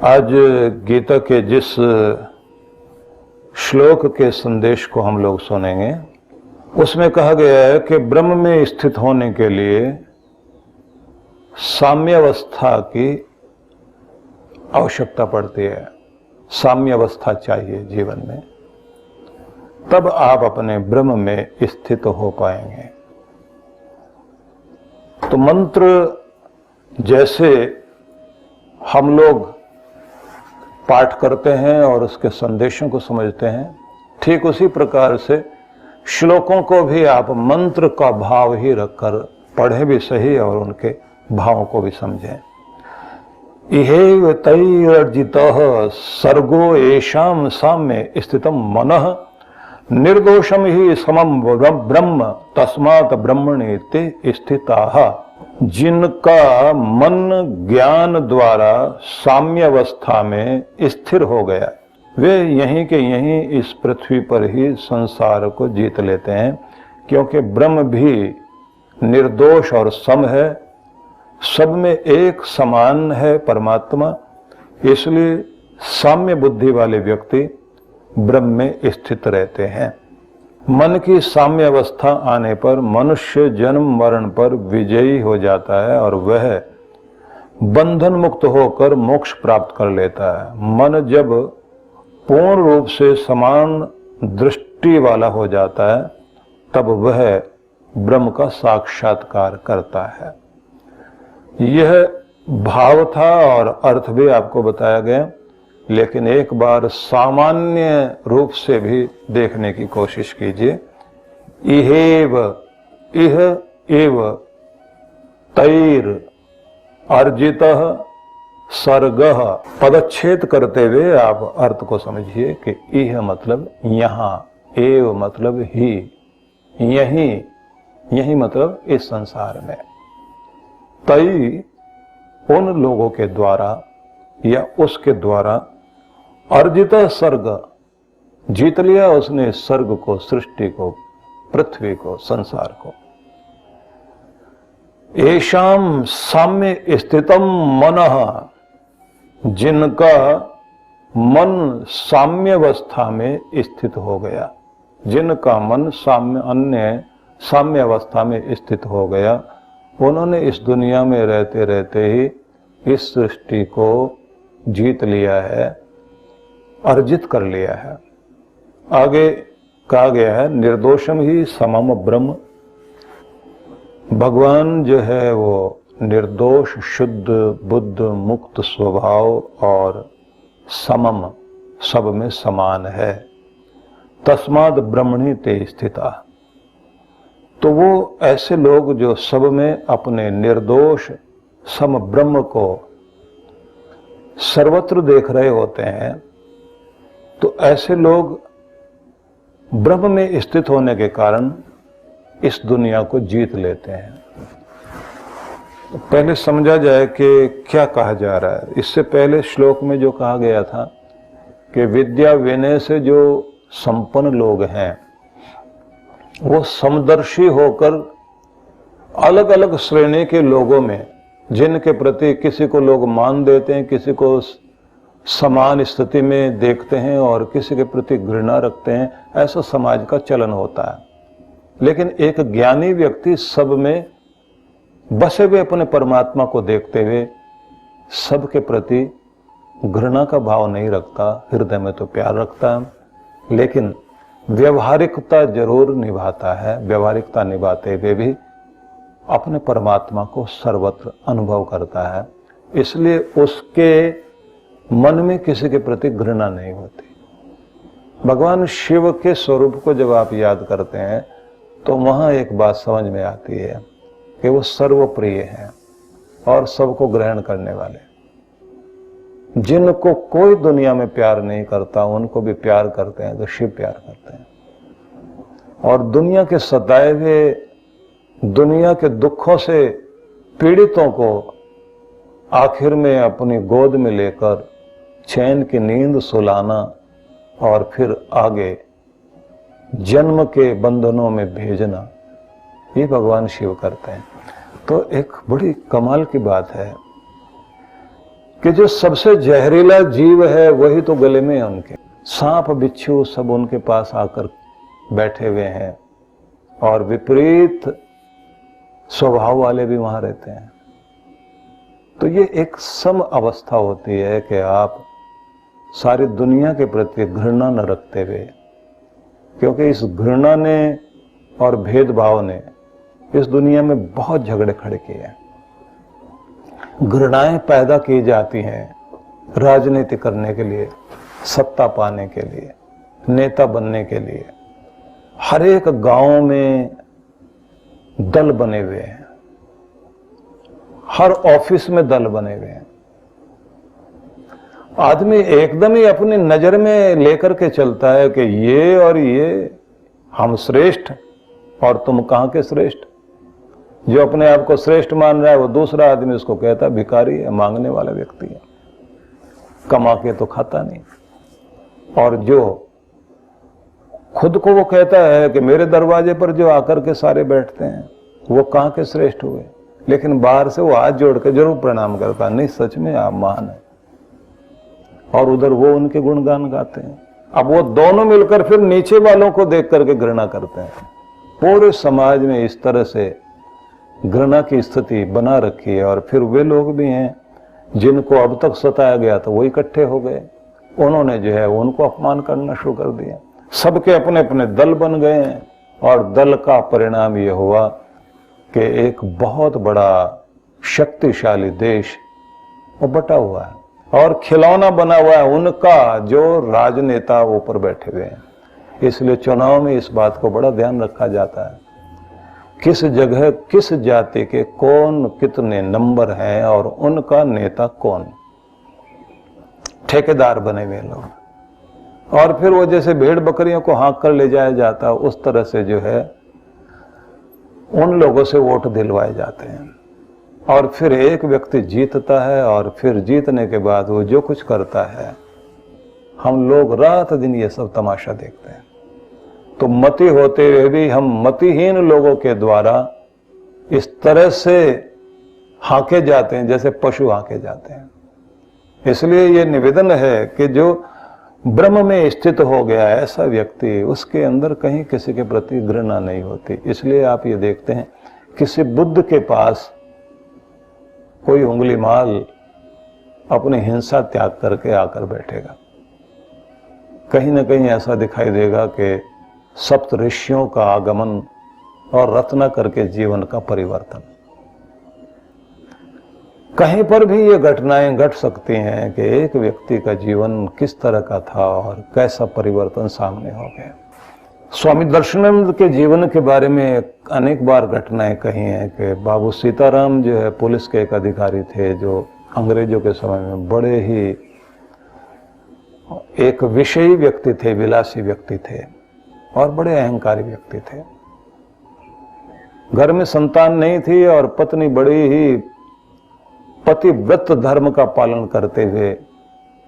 आज गीता के जिस श्लोक के संदेश को हम लोग सुनेंगे उसमें कहा गया है कि ब्रह्म में स्थित होने के लिए साम्यावस्था की आवश्यकता पड़ती है। साम्यावस्था चाहिए जीवन में, तब आप अपने ब्रह्म में स्थित हो पाएंगे। तो मंत्र जैसे हम लोग पाठ करते हैं और उसके संदेशों को समझते हैं, ठीक उसी प्रकार से श्लोकों को भी आप मंत्र का भाव ही रखकर पढ़े भी सही और उनके भावों को भी समझें। इहेव तैरर्जितः सर्गो येषां साम्ये स्थितं मनः निर्दोषम ही समम ब्रह्म तस्मात् ब्रह्मणे ते स्थिताः। जिनका मन ज्ञान द्वारा साम्यावस्था में स्थिर हो गया, वे यहीं के यहीं इस पृथ्वी पर ही संसार को जीत लेते हैं, क्योंकि ब्रह्म भी निर्दोष और सम है, सब में एक समान है परमात्मा। इसलिए साम्य बुद्धि वाले व्यक्ति ब्रह्म में स्थित रहते हैं। मन की साम्य अवस्था आने पर मनुष्य जन्म मरण पर विजयी हो जाता है और वह बंधन मुक्त होकर मोक्ष प्राप्त कर लेता है। मन जब पूर्ण रूप से समान दृष्टि वाला हो जाता है, तब वह ब्रह्म का साक्षात्कार करता है। यह भाव था और अर्थ भी आपको बताया गया, लेकिन एक बार सामान्य रूप से भी देखने की कोशिश कीजिए। इहेव इह एव तैर अर्जितः सर्गः, पदच्छेद करते हुए आप अर्थ को समझिए कि इह मतलब यहाँ, एव मतलब ही, यही, यही मतलब इस संसार में। तई उन लोगों के द्वारा या उसके द्वारा, अर्जित सर्ग जीत लिया उसने सर्ग को, सृष्टि को, पृथ्वी को, संसार को। येषां साम्य स्थितम मनः, जिनका मन साम्यावस्था में स्थित हो गया, जिनका मन साम्य अवस्था में स्थित हो गया, उन्होंने इस दुनिया में रहते रहते ही इस सृष्टि को जीत लिया है, अर्जित कर लिया है। आगे कहा गया है निर्दोषम ही समम ब्रह्म। भगवान जो है वो निर्दोष, शुद्ध, बुद्ध, मुक्त स्वभाव और समम, सब में समान है। तस्माद ब्रह्मणि ते स्थिता। तो वो ऐसे लोग जो सब में अपने निर्दोष सम ब्रह्म को सर्वत्र देख रहे होते हैं, तो ऐसे लोग ब्रह्म में स्थित होने के कारण इस दुनिया को जीत लेते हैं। तो पहले समझा जाए कि क्या कहा जा रहा है। इससे पहले श्लोक में जो कहा गया था कि विद्या विनय से जो संपन्न लोग हैं, वो समदर्शी होकर अलग अलग श्रेणी के लोगों में, जिनके प्रति किसी को लोग मान देते हैं, किसी को समान स्थिति में देखते हैं और किसी के प्रति घृणा रखते हैं, ऐसा समाज का चलन होता है। लेकिन एक ज्ञानी व्यक्ति सब में बसे हुए अपने परमात्मा को देखते हुए सबके प्रति घृणा का भाव नहीं रखता, हृदय में तो प्यार रखता है, लेकिन व्यवहारिकता जरूर निभाता है। व्यवहारिकता निभाते हुए भी अपने परमात्मा को सर्वत्र अनुभव करता है, इसलिए उसके मन में किसी के प्रति घृणा नहीं होती। भगवान शिव के स्वरूप को जब आप याद करते हैं तो वहां एक बात समझ में आती है कि वो सर्वप्रिय हैं और सबको ग्रहण करने वाले। जिनको कोई दुनिया में प्यार नहीं करता, उनको भी प्यार करते हैं तो शिव प्यार करते हैं। और दुनिया के सताए हुए, दुनिया के दुखों से पीड़ितों को आखिर में अपनी गोद में लेकर चैन की नींद सुलाना और फिर आगे जन्म के बंधनों में भेजना, ये भगवान शिव करते हैं। तो एक बड़ी कमाल की बात है कि जो सबसे जहरीला जीव है वही तो गले में है उनके। सांप बिच्छू सब उनके पास आकर बैठे हुए हैं और विपरीत स्वभाव वाले भी वहां रहते हैं। तो ये एक सम अवस्था होती है कि आप सारी दुनिया के प्रति घृणा न रखते हुए, क्योंकि इस घृणा ने और भेदभाव ने इस दुनिया में बहुत झगड़े खड़े किए हैं। घृणाएं पैदा की जाती हैं राजनीति करने के लिए, सत्ता पाने के लिए, नेता बनने के लिए। हर एक गांव में दल बने हुए हैं, हर ऑफिस में दल बने हुए हैं। आदमी एकदम ही अपनी नजर में लेकर के चलता है कि ये और ये हम श्रेष्ठ और तुम कहां के श्रेष्ठ। जो अपने आप को श्रेष्ठ मान रहा है वो दूसरा आदमी उसको कहता है भिखारी है, मांगने वाला व्यक्ति है, कमा के तो खाता नहीं। और जो खुद को वो कहता है कि मेरे दरवाजे पर जो आकर के सारे बैठते हैं वो कहां के श्रेष्ठ हुए, लेकिन बाहर से वो हाथ जोड़ के जरूर प्रणाम करता है, नहीं सच में आप महान है। और उधर वो उनके गुणगान गाते हैं। अब वो दोनों मिलकर फिर नीचे वालों को देख करके घृणा करते हैं। पूरे समाज में इस तरह से घृणा की स्थिति बना रखी है। और फिर वे लोग भी हैं जिनको अब तक सताया गया था वो इकट्ठे हो गए, उन्होंने जो है उनको अपमान करना शुरू कर दिया। सबके अपने अपने दल बन गए हैं और दल का परिणाम ये हुआ कि एक बहुत बड़ा शक्तिशाली देश वो बटा हुआ है और खिलौना बना हुआ है उनका जो राजनेता ऊपर बैठे हुए हैं। इसलिए चुनाव में इस बात को बड़ा ध्यान रखा जाता है, किस जगह किस जाति के कौन कितने नंबर हैं और उनका नेता कौन। ठेकेदार बने हुए लोग, और फिर वो जैसे भेड़ बकरियों को हाँक कर ले जाया जाता उस तरह से जो है उन लोगों से वोट दिलवाए जाते हैं। और फिर एक व्यक्ति जीतता है और फिर जीतने के बाद वो जो कुछ करता है हम लोग रात दिन ये सब तमाशा देखते हैं। तो मती होते हुए भी हम मतिहीन लोगों के द्वारा इस तरह से हाँके जाते हैं जैसे पशु हाँके जाते हैं। इसलिए ये निवेदन है कि जो ब्रह्म में स्थित हो गया है ऐसा व्यक्ति, उसके अंदर कहीं किसी के प्रति घृणा नहीं होती। इसलिए आप ये देखते हैं किसी बुद्ध के पास कोई उंगली माल अपनी हिंसा त्याग करके आकर बैठेगा, कहीं ना कहीं ऐसा दिखाई देगा कि सप्त ऋषियों का आगमन और रत्ना करके जीवन का परिवर्तन। कहीं पर भी ये घटनाएं घट सकती हैं कि एक व्यक्ति का जीवन किस तरह का था और कैसा परिवर्तन सामने हो गया। स्वामी दर्शनानंद के जीवन के बारे में अनेक बार घटनाएं कही हैं कि बाबू सीताराम जो है पुलिस के एक अधिकारी थे जो अंग्रेजों के समय में बड़े ही एक विषयी व्यक्ति थे, विलासी व्यक्ति थे और बड़े अहंकारी व्यक्ति थे। घर में संतान नहीं थी और पत्नी बड़ी ही पतिव्रत धर्म का पालन करते हुए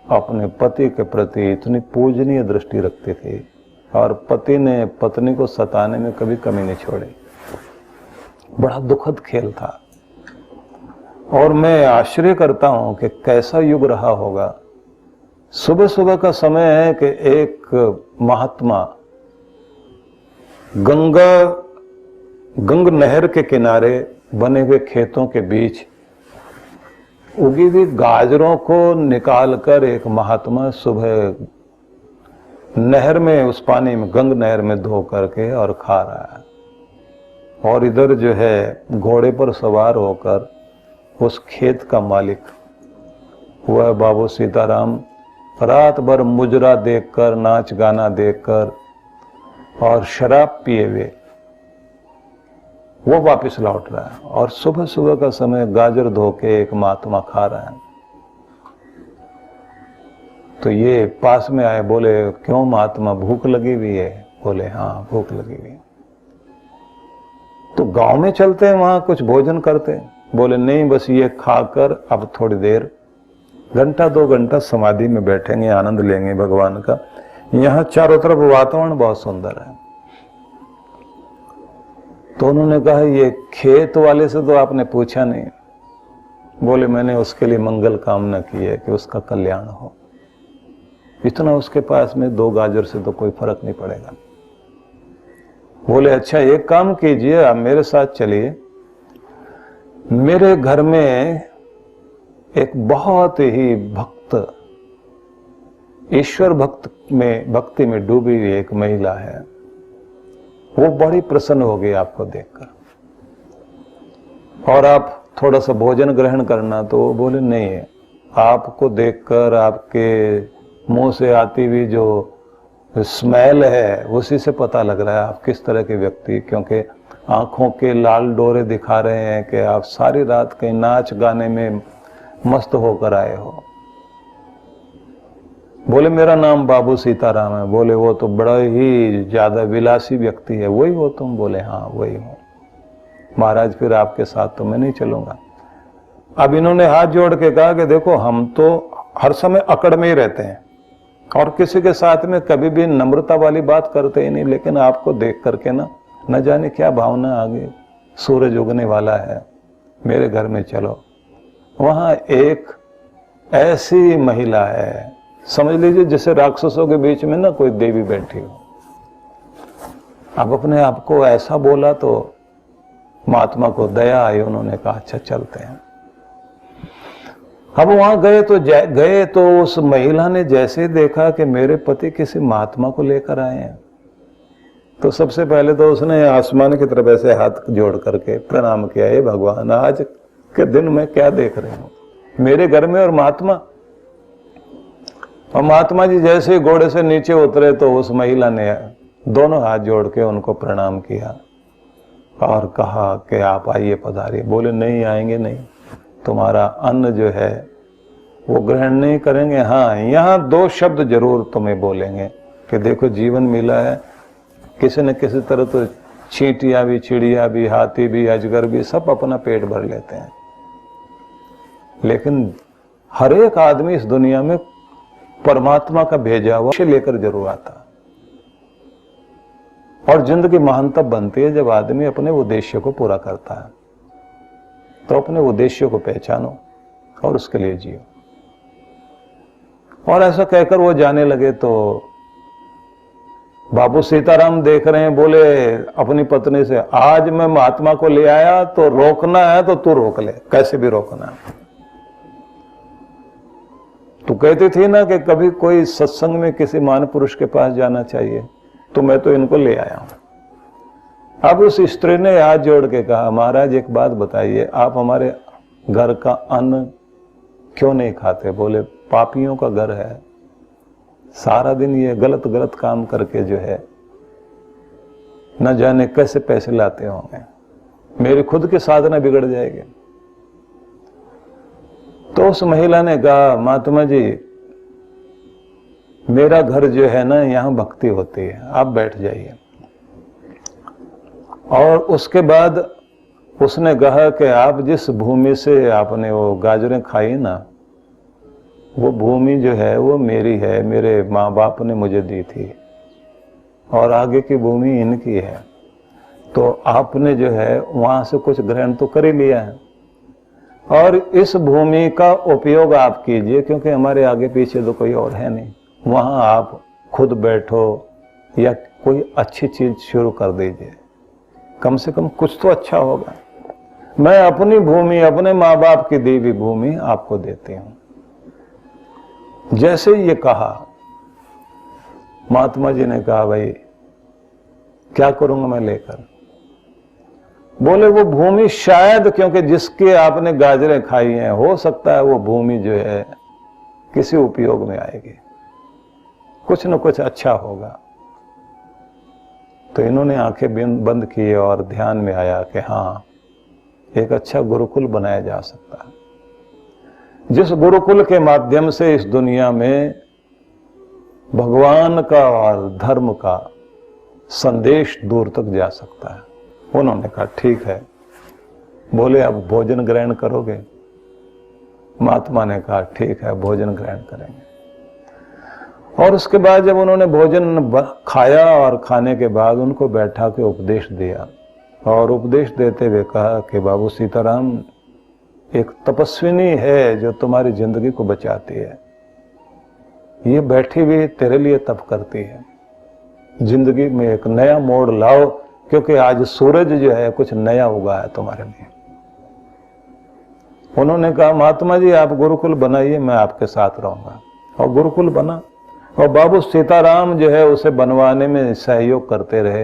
अपने पति के प्रति इतनी पूजनीय दृष्टि रखती थी और पति ने पत्नी को सताने में कभी कमी नहीं छोड़ी। बड़ा दुखद खेल था और मैं आश्चर्य करता हूं कि कैसा युग रहा होगा। सुबह सुबह का समय है कि एक महात्मा गंग नहर के किनारे बने हुए खेतों के बीच उगी हुई गाजरों को निकालकर एक महात्मा सुबह नहर में, उस पानी में, गंग नहर में धो करके और खा रहा है। और इधर जो है घोड़े पर सवार होकर उस खेत का मालिक वह बाबू सीताराम रात भर मुजरा देखकर, नाच गाना देखकर और शराब पिए हुए वो वापस लौट रहा है और सुबह सुबह का समय गाजर धो के एक महात्मा खा रहा है। तो ये पास में आए, बोले क्यों महात्मा भूख लगी हुई है? बोले हाँ भूख लगी हुई है। तो गांव में चलते हैं वहां कुछ भोजन करते हैं? बोले नहीं, बस ये खाकर अब थोड़ी देर घंटा 2 घंटा समाधि में बैठेंगे, आनंद लेंगे भगवान का। यहाँ चारों तरफ वातावरण बहुत सुंदर है। तो उन्होंने कहा ये खेत वाले से तो आपने पूछा नहीं। बोले मैंने उसके लिए मंगल कामना की है कि उसका कल्याण हो। इतना उसके पास में 2 गाजर से तो कोई फर्क नहीं पड़ेगा। बोले अच्छा एक काम कीजिए, आप मेरे साथ चलिए, मेरे घर में एक बहुत ही भक्त, ईश्वर भक्ति में डूबी हुई एक महिला है, वो बड़ी प्रसन्न होगी आपको देखकर, और आप थोड़ा सा भोजन ग्रहण करना। तो वो बोले नहीं है, आपको देखकर आपके मुंह से आती हुई जो स्मेल है उसी से पता लग रहा है आप किस तरह के व्यक्ति, क्योंकि आंखों के लाल डोरे दिखा रहे हैं कि आप सारी रात कहीं नाच गाने में मस्त होकर आए हो। बोले मेरा नाम बाबू सीताराम है। बोले वो तो बड़ा ही ज्यादा विलासी व्यक्ति है, वही हो तुम? बोले हाँ वही हूं। महाराज फिर आपके साथ तो मैं नहीं चलूंगा। अब इन्होंने हाथ जोड़ के कहा कि देखो हम तो हर समय अकड़ में ही रहते हैं और किसी के साथ में कभी भी नम्रता वाली बात करते ही नहीं, लेकिन आपको देख करके न जाने क्या भावना आ गई। सूरज उगने वाला है, मेरे घर में चलो। वहां एक ऐसी महिला है, समझ लीजिए जैसे राक्षसों के बीच में ना कोई देवी बैठी हो। अब अपने आप को ऐसा बोला तो महात्मा को दया आई, उन्होंने कहा अच्छा चलते हैं। अब वहां गए तो उस महिला ने जैसे देखा कि मेरे पति किसी महात्मा को लेकर आए हैं, तो सबसे पहले तो उसने आसमान की तरफ ऐसे हाथ जोड़ करके प्रणाम किया, हे भगवान आज के दिन में क्या देख रहे हो, मेरे घर में और महात्मा। और महात्मा जी जैसे घोड़े से नीचे उतरे तो उस महिला ने दोनों हाथ जोड़ के उनको प्रणाम किया और कहा कि आप आइए पधारिए। बोले नहीं आएंगे नहीं, तुम्हारा अन्न जो है वो ग्रहण नहीं करेंगे। हाँ यहाँ 2 शब्द जरूर तुम्हें बोलेंगे कि देखो जीवन मिला है, किसी न किसी तरह तो चींटियां भी, चिड़िया भी, हाथी भी, अजगर भी सब अपना पेट भर लेते हैं, लेकिन हर एक आदमी इस दुनिया में परमात्मा का भेजा हुआ लेकर जरूर आता। और जिंदगी महान तब बनती है जब आदमी अपने उद्देश्य को पूरा करता है। तो अपने उद्देश्य को पहचानो और उसके लिए जियो। और ऐसा कहकर वो जाने लगे तो बाबू सीताराम देख रहे हैं, बोले अपनी पत्नी से आज मैं महात्मा को ले आया तो रोकना है तो तू रोक ले, कैसे भी रोकना है। तू कहती थी ना कि कभी कोई सत्संग में किसी महान पुरुष के पास जाना चाहिए, तो मैं तो इनको ले आया हूं। अब उस स्त्री ने हाथ जोड़ के कहा महाराज एक बात बताइए, आप हमारे घर का अन्न क्यों नहीं खाते? बोले पापियों का घर है, सारा दिन ये गलत गलत काम करके जो है न जाने कैसे पैसे लाते होंगे, मेरी खुद की साधना बिगड़ जाएगी। तो उस महिला ने कहा महात्मा जी मेरा घर जो है ना यहाँ भक्ति होती है, आप बैठ जाइए। और उसके बाद उसने कहा कि आप जिस भूमि से आपने वो गाजरें खाई ना, वो भूमि जो है वो मेरी है, मेरे माँ बाप ने मुझे दी थी और आगे की भूमि इनकी है। तो आपने जो है वहां से कुछ ग्रहण तो कर ही लिया है और इस भूमि का उपयोग आप कीजिए, क्योंकि हमारे आगे पीछे तो कोई और है नहीं। वहां आप खुद बैठो या कोई अच्छी चीज शुरू कर दीजिए, कम से कम कुछ तो अच्छा होगा। मैं अपनी भूमि, अपने माँ बाप की दी हुई भूमि आपको देती हूं। जैसे ये कहा महात्मा जी ने कहा भाई क्या करूंगा मैं लेकर? बोले वो भूमि शायद, क्योंकि जिसके आपने गाजरें खाई हैं, हो सकता है वो भूमि जो है किसी उपयोग में आएगी, कुछ न कुछ अच्छा होगा। तो इन्होंने आंखें बंद की और ध्यान में आया कि हाँ एक अच्छा गुरुकुल बनाया जा सकता है, जिस गुरुकुल के माध्यम से इस दुनिया में भगवान का और धर्म का संदेश दूर तक जा सकता है। उन्होंने कहा ठीक है। बोले अब भोजन ग्रहण करोगे? महात्मा ने कहा ठीक है भोजन ग्रहण करेंगे। और उसके बाद जब उन्होंने भोजन खाया और खाने के बाद उनको बैठा के उपदेश दिया और उपदेश देते हुए कहा कि बाबू सीताराम एक तपस्विनी है जो तुम्हारी जिंदगी को बचाती है। ये बैठी हुई तेरे लिए तप करती है। जिंदगी में एक नया मोड़ लाओ, क्योंकि आज सूरज जो है कुछ नया उगा है तुम्हारे लिए। उन्होंने कहा महात्मा जी आप गुरुकुल बनाइए, मैं आपके साथ रहूंगा। और गुरुकुल बना और बाबू सीताराम जो है उसे बनवाने में सहयोग करते रहे,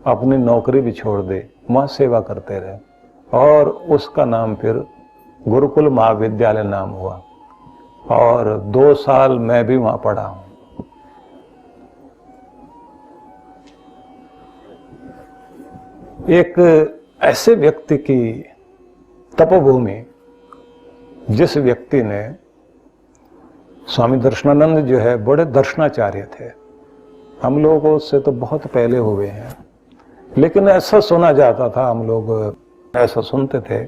अपनी नौकरी भी छोड़ दे, वहां सेवा करते रहे और उसका नाम फिर गुरुकुल महाविद्यालय नाम हुआ। और 2 साल मैं भी वहां पढ़ा हूं। एक ऐसे व्यक्ति की तपोभूमि, जिस व्यक्ति ने, स्वामी दर्शनानंद जो है बड़े दर्शनाचार्य थे, हम लोग उससे तो बहुत पहले हुए हैं, लेकिन ऐसा सुना जाता था, हम लोग ऐसा सुनते थे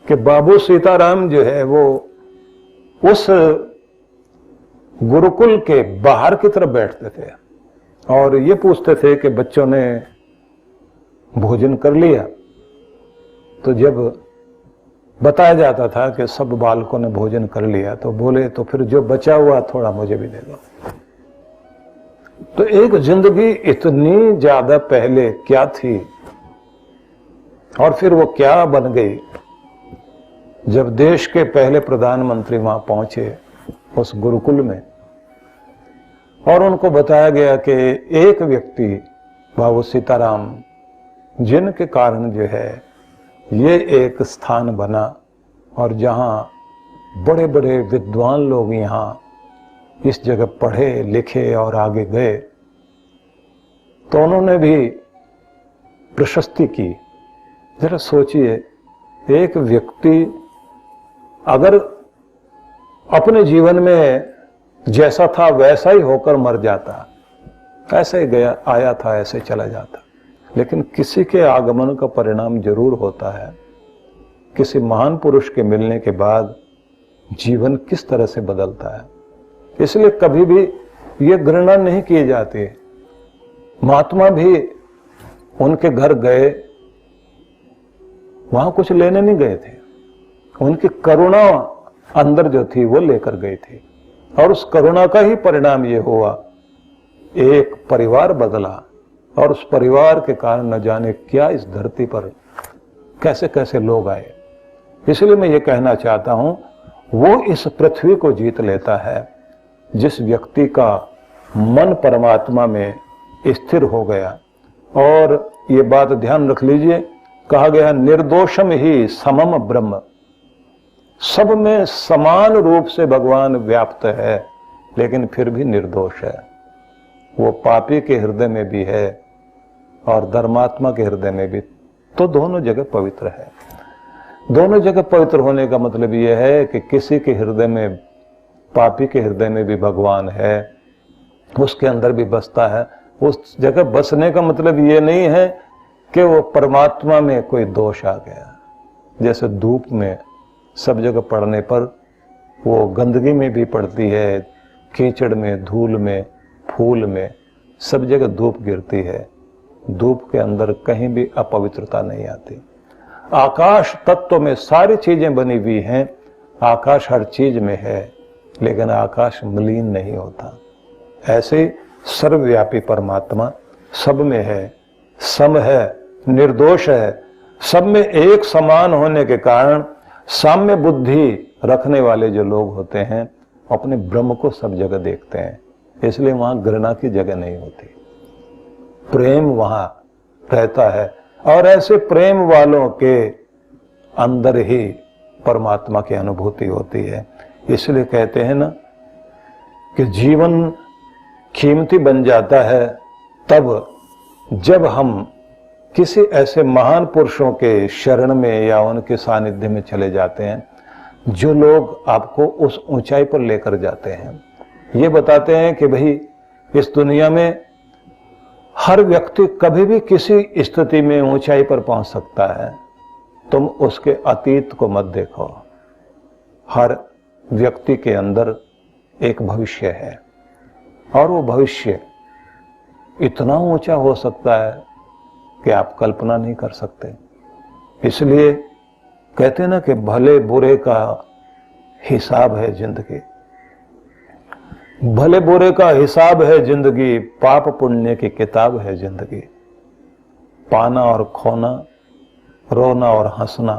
कि बाबू सीताराम जो है वो उस गुरुकुल के बाहर की तरफ बैठते थे और ये पूछते थे कि बच्चों ने भोजन कर लिया। तो जब बताया जाता था कि सब बालकों ने भोजन कर लिया तो बोले तो फिर जो बचा हुआ थोड़ा मुझे भी दे दो। तो एक जिंदगी इतनी ज्यादा पहले क्या थी और फिर वो क्या बन गई। जब देश के पहले प्रधानमंत्री वहां पहुंचे उस गुरुकुल में और उनको बताया गया कि एक व्यक्ति बाबू सीताराम, जिनके कारण जो है ये एक स्थान बना और जहां बड़े बड़े विद्वान लोग यहां इस जगह पढ़े लिखे और आगे गए, तो उन्होंने भी प्रशस्ति की। जरा सोचिए, एक व्यक्ति अगर अपने जीवन में जैसा था वैसा ही होकर मर जाता, ऐसे ही गया आया था ऐसे चला जाता, लेकिन किसी के आगमन का परिणाम जरूर होता है। किसी महान पुरुष के मिलने के बाद जीवन किस तरह से बदलता है। इसलिए कभी भी ये घृणा नहीं की जाती। महात्मा भी उनके घर गए, वहां कुछ लेने नहीं गए थे, उनकी करुणा अंदर जो थी वो लेकर गई थी और उस करुणा का ही परिणाम ये हुआ, एक परिवार बदला और उस परिवार के कारण न जाने क्या इस धरती पर कैसे कैसे लोग आए। इसलिए मैं ये कहना चाहता हूं, वो इस पृथ्वी को जीत लेता है जिस व्यक्ति का मन परमात्मा में स्थिर हो गया। और ये बात ध्यान रख लीजिए, कहा गया निर्दोषम ही समम ब्रह्म, सब में समान रूप से भगवान व्याप्त है लेकिन फिर भी निर्दोष है। वो पापी के हृदय में भी है और धर्मात्मा के हृदय में भी, तो दोनों जगह पवित्र है। दोनों जगह पवित्र होने का मतलब यह है कि किसी के हृदय में, पापी के हृदय में भी भगवान है, उसके अंदर भी बसता है। उस जगह बसने का मतलब ये नहीं है कि वो परमात्मा में कोई दोष आ गया। जैसे धूप में सब जगह पड़ने पर वो गंदगी में भी पड़ती है, कीचड़ में, धूल में, फूल में, सब जगह धूप गिरती है। धूप के अंदर कहीं भी अपवित्रता नहीं आती। आकाश तत्व में सारी चीजें बनी हुई हैं, आकाश हर चीज में है लेकिन आकाश मलिन नहीं होता। ऐसे सर्वव्यापी परमात्मा सब में है, सम है, निर्दोष है, सब में एक समान होने के कारण साम्य बुद्धि रखने वाले जो लोग होते हैं अपने ब्रह्म को सब जगह देखते हैं। इसलिए वहां घृणा की जगह नहीं होती, प्रेम वहां रहता है और ऐसे प्रेम वालों के अंदर ही परमात्मा की अनुभूति होती है। इसलिए कहते हैं ना कि जीवन कीमती बन जाता है तब जब हम किसी ऐसे महान पुरुषों के शरण में या उनके सानिध्य में चले जाते हैं, जो लोग आपको उस ऊंचाई पर लेकर जाते हैं। ये बताते हैं कि भाई इस दुनिया में हर व्यक्ति कभी भी किसी स्थिति में ऊंचाई पर पहुंच सकता है, तुम उसके अतीत को मत देखो। हर व्यक्ति के अंदर एक भविष्य है और वो भविष्य इतना ऊंचा हो सकता है कि आप कल्पना नहीं कर सकते। इसलिए कहते ना कि भले बुरे का हिसाब है जिंदगी, भले बुरे का हिसाब है जिंदगी, पाप पुण्य की किताब है जिंदगी। पाना और खोना, रोना और हंसना,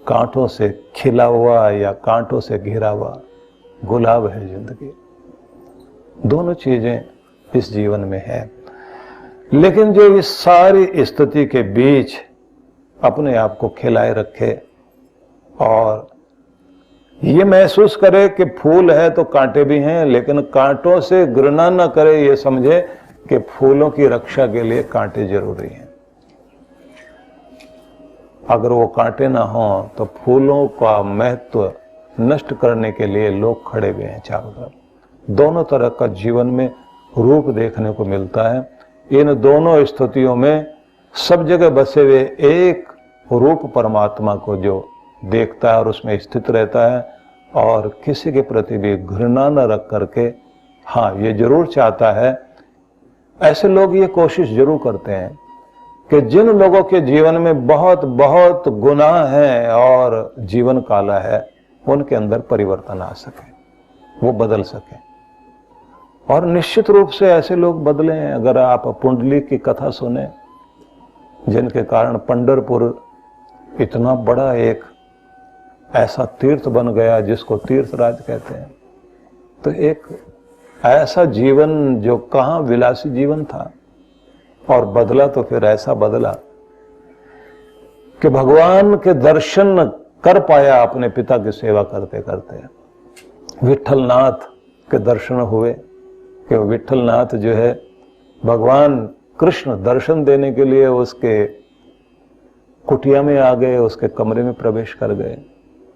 कांटों से खिला हुआ या कांटों से घिरा हुआ गुलाब है जिंदगी। दोनों चीजें इस जीवन में है। लेकिन जो इस सारी स्थिति के बीच अपने आप को खिलाए रखे और ये महसूस करे कि फूल है तो कांटे भी हैं, लेकिन कांटों से घृणा न करे, ये समझे कि फूलों की रक्षा के लिए कांटे जरूरी हैं। अगर वो कांटे ना हो तो फूलों का महत्व नष्ट करने के लिए लोग खड़े हुए हैं चारों तरफ। दोनों तरह का जीवन में रूप देखने को मिलता है। इन दोनों स्थितियों में सब जगह बसे हुए एक रूप परमात्मा को जो देखता है और उसमें स्थित रहता है और किसी के प्रति भी घृणा न रख करके, हाँ ये जरूर चाहता है, ऐसे लोग ये कोशिश जरूर करते हैं कि जिन लोगों के जीवन में बहुत बहुत गुनाह है और जीवन काला है, उनके अंदर परिवर्तन आ सके, वो बदल सके। और निश्चित रूप से ऐसे लोग बदले हैं। अगर आप पुंडलीक की कथा सुने, जिनके कारण पंढरपुर इतना बड़ा एक ऐसा तीर्थ बन गया जिसको तीर्थराज कहते हैं, तो एक ऐसा जीवन जो कहाँ विलासी जीवन था और बदला तो फिर ऐसा बदला कि भगवान के दर्शन कर पाया अपने पिता की सेवा करते करते। विठलनाथ के दर्शन हुए कि विठलनाथ जो है भगवान कृष्ण दर्शन देने के लिए उसके कुटिया में आ गए, उसके कमरे में प्रवेश कर गए।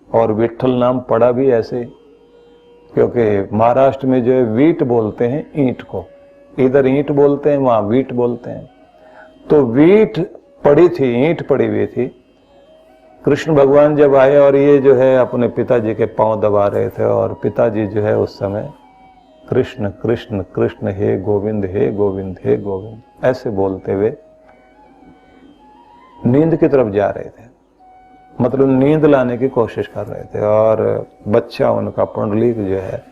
और विठल नाम पड़ा भी ऐसे क्योंकि महाराष्ट्र में जो है वीट बोलते हैं ईंट को, इधर ईंट बोलते हैं वहां वीट बोलते हैं। तो वीट पड़ी थी, ईंट पड़ी हुई थी। कृष्ण भगवान जब आए और ये जो है अपने पिताजी के पांव दबा रहे थे और पिताजी जो है उस समय कृष्ण कृष्ण कृष्ण हे गोविंद हे गोविंद हे गोविंद ऐसे बोलते हुए नींद की तरफ जा रहे थे, मतलब नींद लाने की कोशिश कर रहे थे। और बच्चा उनका पुंडलीक जो है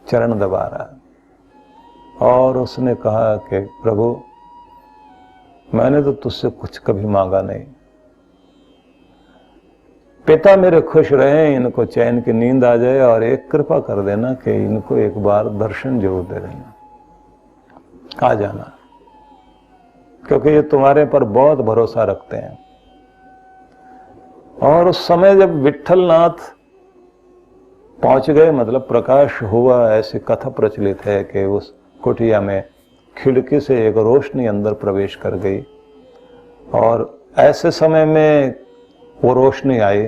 चरण दबा रहा और उसने कहा कि प्रभु मैंने तो तुझसे कुछ कभी मांगा नहीं, पिता मेरे खुश रहे, इनको चैन की नींद आ जाए और एक कृपा कर देना कि इनको एक बार दर्शन जरूर दे देना, आ जाना, क्योंकि ये तुम्हारे पर बहुत भरोसा रखते हैं। और उस समय जब विठलनाथ पहुंच गए, मतलब प्रकाश हुआ, ऐसी कथा प्रचलित है कि उस कुटिया में खिड़की से एक रोशनी अंदर प्रवेश कर गई और ऐसे समय में वो रोशनी आई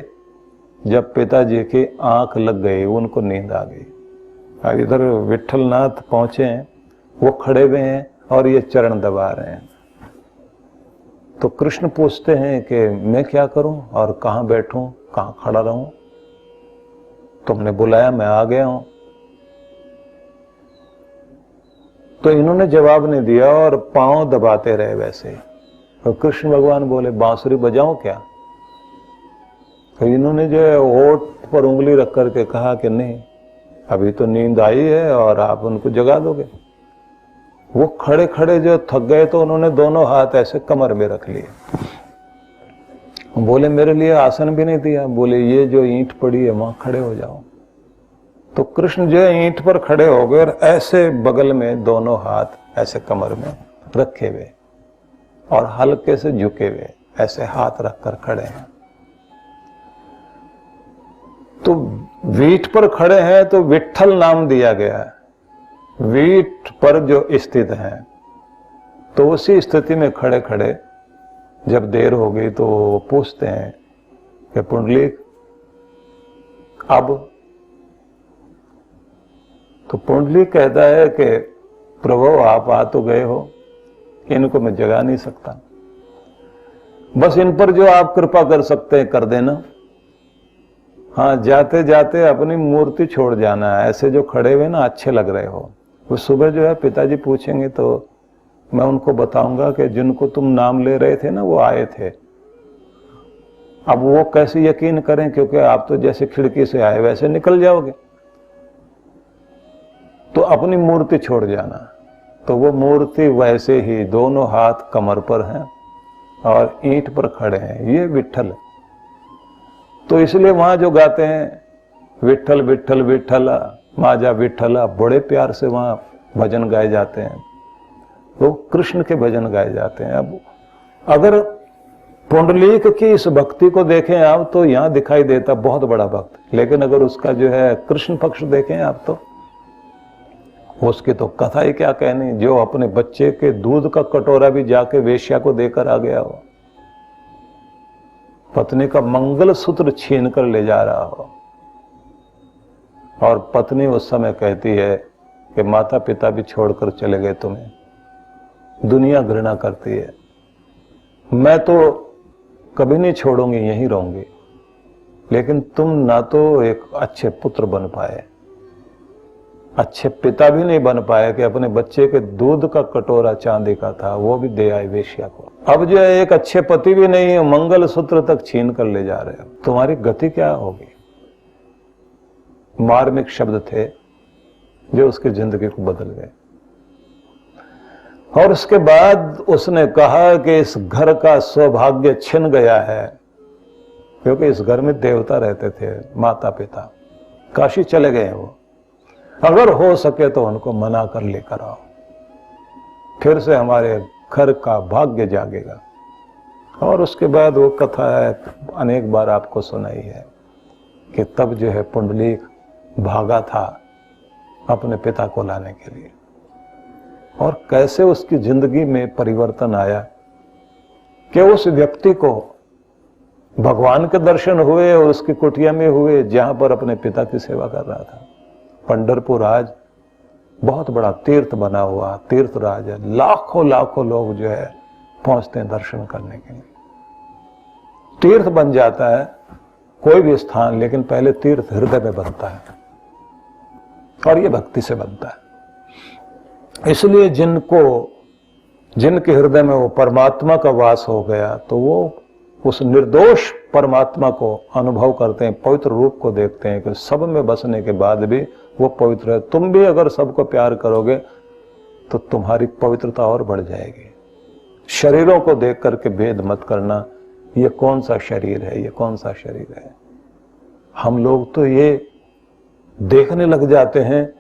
जब पिताजी की आंख लग गई, उनको नींद आ गई। इधर विठलनाथ पहुंचे हैं, वो खड़े हुए हैं और ये चरण दबा रहे हैं। तो कृष्ण पूछते हैं कि मैं क्या करूं और कहां बैठूं, कहां खड़ा रहूं, तुमने बुलाया मैं आ गया हूं। तो इन्होंने जवाब नहीं दिया और पांव दबाते रहे वैसे। तो कृष्ण भगवान बोले बांसुरी बजाऊं क्या? तो इन्होंने जो है होठ पर उंगली रख करके कहा कि नहीं, अभी तो नींद आई है और आप उनको जगा दोगे। वो खड़े खड़े जो थक गए तो उन्होंने दोनों हाथ ऐसे कमर में रख लिए। बोले मेरे लिए आसन भी नहीं दिया, बोले ये जो ईंट पड़ी है वहां खड़े हो जाओ। तो कृष्ण जो है ईंट पर खड़े हो गए और ऐसे बगल में दोनों हाथ ऐसे कमर में रखे हुए और हल्के से झुके हुए, ऐसे हाथ रखकर खड़े हैं। तो वीट पर खड़े हैं तो विठल नाम दिया गया है, वीट पर जो स्थित है। तो उसी स्थिति में खड़े खड़े जब देर हो गई तो पूछते हैं कि पुंडलीक अब? तो पुंडलीक कहता है कि प्रभु आप आ तो गए हो, इनको मैं जगा नहीं सकता, बस इन पर जो आप कृपा कर सकते हैं कर देना। हाँ, जाते जाते अपनी मूर्ति छोड़ जाना, ऐसे जो खड़े हुए ना अच्छे लग रहे हो। वो सुबह जो है पिताजी पूछेंगे तो मैं उनको बताऊंगा कि जिनको तुम नाम ले रहे थे ना वो आए थे, अब वो कैसे यकीन करें, क्योंकि आप तो जैसे खिड़की से आए वैसे निकल जाओगे। तो अपनी मूर्ति छोड़ जाना। तो वो मूर्ति वैसे ही दोनों हाथ कमर पर हैं और ईंट पर खड़े हैं, ये विट्ठल है। तो इसलिए वहां जो गाते हैं विट्ठल विट्ठल विट्ठला माजा विट्ठला, बड़े प्यार से वहां भजन गाए जाते हैं, वो कृष्ण के भजन गाए जाते हैं। अब अगर पुंडलीक की इस भक्ति को देखें आप तो यहां दिखाई देता बहुत बड़ा भक्त, लेकिन अगर उसका जो है कृष्ण पक्ष देखें आप तो उसकी तो कथा ही क्या कहनी, जो अपने बच्चे के दूध का कटोरा भी जाके वेश्या को देकर आ गया हो, पत्नी का मंगल सूत्र छीन कर ले जा रहा हो, और पत्नी उस समय कहती है कि माता पिता भी छोड़कर चले गए तुम्हें, दुनिया घृणा करती है, मैं तो कभी नहीं छोड़ूंगी, यहीं रहूंगी, लेकिन तुम ना तो एक अच्छे पुत्र बन पाए, अच्छे पिता भी नहीं बन पाए कि अपने बच्चे के दूध का कटोरा चांदी का था वो भी दे आए वेश्या को। अब जो है एक अच्छे पति भी नहीं है, मंगल सूत्र तक छीन कर ले जा रहे हो, तुम्हारी गति क्या होगी। मार्मिक शब्द थे जो उसकी जिंदगी को बदल गए। और उसके बाद उसने कहा कि इस घर का सौभाग्य छिन गया है, क्योंकि इस घर में देवता रहते थे, माता पिता काशी चले गए वो, अगर हो सके तो उनको मना कर लेकर आओ, फिर से हमारे घर का भाग्य जागेगा। और उसके बाद वो कथा है अनेक बार आपको सुनाई है कि तब जो है पुंडलीक भागा था अपने पिता को लाने के लिए, और कैसे उसकी जिंदगी में परिवर्तन आया कि उस व्यक्ति को भगवान के दर्शन हुए और उसकी कुटिया में हुए जहां पर अपने पिता की सेवा कर रहा था। पंढरपुर आज बहुत बड़ा तीर्थ बना हुआ तीर्थ राज है, लाखों लाखों लोग जो है पहुंचते हैं दर्शन करने के लिए। तीर्थ बन जाता है कोई भी स्थान, लेकिन पहले तीर्थ हृदय में बनता है, और ये भक्ति से बनता है। इसलिए जिनके हृदय में वो परमात्मा का वास हो गया तो वो उस निर्दोष परमात्मा को अनुभव करते हैं, पवित्र रूप को देखते हैं कि सब में बसने के बाद भी वो पवित्र है। तुम भी अगर सबको प्यार करोगे तो तुम्हारी पवित्रता और बढ़ जाएगी। शरीरों को देख करके भेद मत करना, ये कौन सा शरीर है, ये कौन सा शरीर है। हम लोग तो ये देखने लग जाते हैं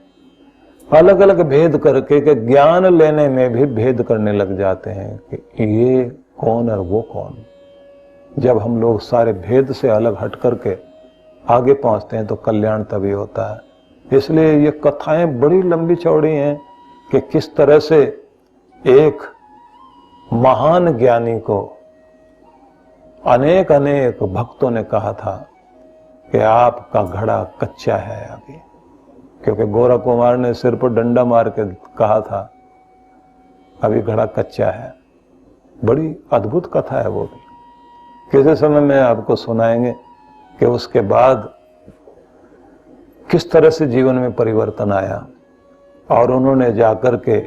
अलग अलग भेद करके कि ज्ञान लेने में भी भेद करने लग जाते हैं कि ये कौन और वो कौन। जब हम लोग सारे भेद से अलग हट करके आगे पहुंचते हैं तो कल्याण तभी होता है। इसलिए ये कथाएं बड़ी लंबी चौड़ी हैं कि किस तरह से एक महान ज्ञानी को अनेक अनेक भक्तों ने कहा था कि आपका घड़ा कच्चा है अभी, क्योंकि गोरा कुमार ने सिर पर डंडा मार के कहा था अभी घड़ा कच्चा है। बड़ी अद्भुत कथा है वो भी, किसी समय में आपको सुनाएंगे कि उसके बाद किस तरह से जीवन में परिवर्तन आया और उन्होंने जाकर के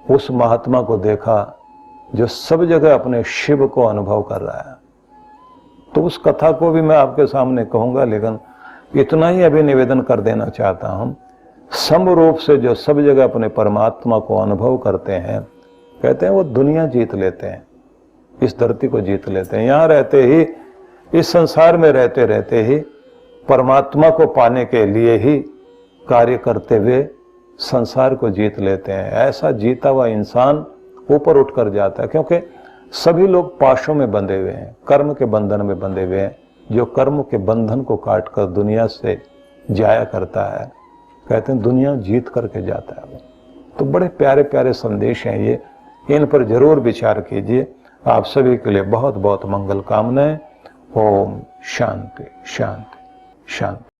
उस महात्मा को देखा जो सब जगह अपने शिव को अनुभव कर रहा है। तो उस कथा को भी मैं आपके सामने कहूंगा, लेकिन इतना ही अभी निवेदन कर देना चाहता हूं। सम रूप से जो सब जगह अपने परमात्मा को अनुभव करते हैं, कहते हैं वो दुनिया जीत लेते हैं, इस धरती को जीत लेते हैं। यहां रहते ही, इस संसार में रहते रहते ही परमात्मा को पाने के लिए ही कार्य करते हुए संसार को जीत लेते हैं। ऐसा जीता हुआ इंसान ऊपर उठ कर जाता है, क्योंकि सभी लोग पाशों में बंधे हुए हैं, कर्म के बंधन में बंधे हुए हैं। जो कर्म के बंधन को काटकर दुनिया से जाया करता है, कहते हैं दुनिया जीत करके जाता है। तो बड़े प्यारे प्यारे संदेश हैं ये, इन पर जरूर विचार कीजिए। आप सभी के लिए बहुत बहुत मंगल कामनाएं। ओम शांति शांति शांति।